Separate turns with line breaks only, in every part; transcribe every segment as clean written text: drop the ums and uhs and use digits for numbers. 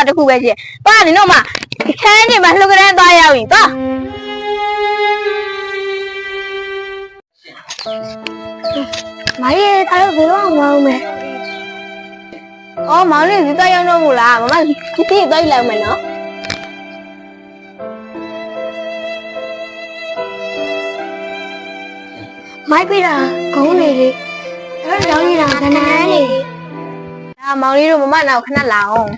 စားတစ်ခုပဲရှိပါနင်တို့မှခန်းကျင်မှာလှုပ်ကြမ်းသွားရောက်ပြီပါမရေထားလို့ဘယ်တော့မှမအောင်မယ်အော်မောင်လေးဒီတော့ရောက်တော့မို့လားမမဒီတိသွားလိုက်မယ်နော်မိုက်ပြတာခေါင်းနေလေအဲ့တော့နေတာခဏနေဒါမောင်လေးတို့မမနောက်ခဏလာအောင်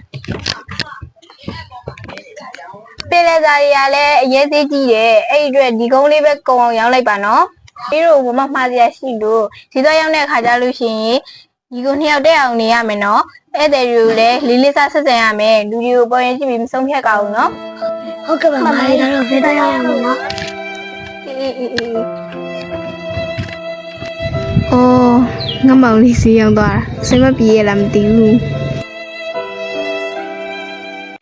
ပင်လေစာရီကလည်းအရေးသေးကြီးတယ်အဲ့ဒီအတွက်ဒီကုန်းလေးပဲကုံအောင်ရောင်းလိုက်ပါနော်ပြီးတော့မမမှားစရာရှိလို့ဒီတော့ရောက်တဲ့ခါကျလို့ရှိရင်ဒီကိုနှစ်ယောက်တက်အောင်နေရမယ်နော်အဲ့တဲ့တွေကိုလည်းလေးလေးစားဆက်ဆံရမယ်လူတွေကိုပေါ်ရင်ကြည့်ပြီးမဆုံးဖြတ်ကြအောင်နော်ဟုတ်ကဲ့ပါမလေးတော့ဖေးတော့ရောက်ရမယ်နော်
အော်ငါမောင်လေးစီရောက်သွားတာအစမပြေရလားမသိဘူး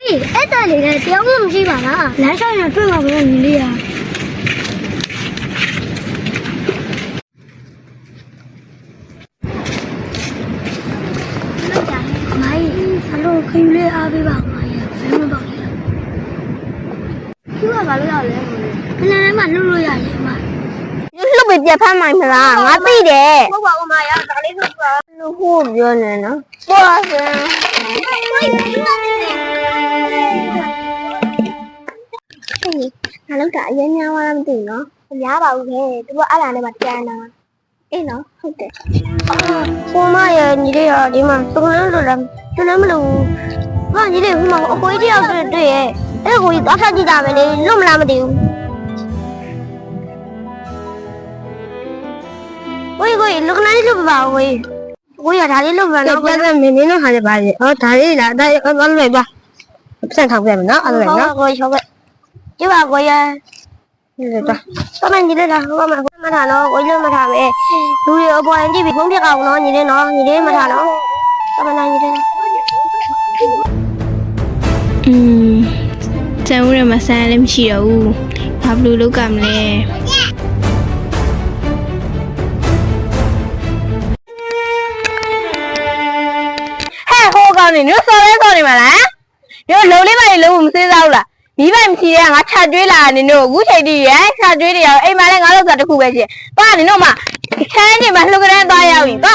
အေးအဲ့တလေးနဲ့တယောက်မှမရှိပါလားလမ်းလျှောက်ရင်တွေ့မှာပဲညီလေးရမိုင်းအလုံးခယူလေးအားပေးပါမိုင်းဘယ်မှာပေါ့လဲသူကဘာလို့ရောက်လဲခဏလေးမှလှုပ်လို့ရတယ်မိုင်း
လှုပ်ပြီးပြတ်ဖမ်းနိုင်မလားငါသိတယ်
ဟုတ်ပါဘူးမိုင်းရဒါလေးလှုပ်ပါ
လူခုပြောနေနော်ပေါ်စံငါလောက်တာအရင်များသွားမသိဘူးနော်
မများပါဘူးခဲသူကအဲ့လာနဲ့မှတရားနာ
အေးနော်ဟုတ်တယ်
ကိုမရဲ့ညီလေးရောဒီမှာသုံးလုံးလို့လားသူလည်းမလို့ဟာညီလေးဟိုမှာအကိုကြီးတယောက်တွေ့ရဲ့အဲ့ကိုကြီးသွားဖတ်ကြည့်တာပဲလေလွတ်မလားမသိဘူးဝေးကိုလူကလေးလွတ်ပါဝေးကိုရဒါလေးလွတ်ပါ
နော်ပြတ်မင်းတို့ဟာလည်းပါလေဟောဒါလေးလားဒါဘာလို့လဲပါပြန်ထောက်ပြမယ်နော်အဲ့လိုလေနော်
ကိုချောပဲကြည့်ပါကိုရ
ဒီလိုတော့
တမန်ညီလေးလားဟိုကမထားနော်ကိုလွတ်မထားပဲလူတွေအပေါ်ရင်ကြည့်ပြီးဖုန်းပြအောင်နော်ညီလေးနော်ညီလေးမထားနော်တမန်ညီလေး
ကျန်ဦးရမဆန်းလည်းမရှိတော့ဘူးဘာလို့လုပ်ကြမလဲ
ဟိုကောင်နေတို့စော်ရဲစော်နေမှာလားတို့လုံးလေးပါလေလုံးမစင်းစားဘူးလားမိဘမရှိတဲ့ငါခြာကျွေးလာနေတို့အခုချိန်တည်းရခြာကျွေးတွေရောအိမ်မှာလည်းငါလောက်စားတစ်ခုပဲရှိပါနင်တို့မှခန်းကျင်မှာလှုပ်ကြမ်းသွားရောက်ပြီပါ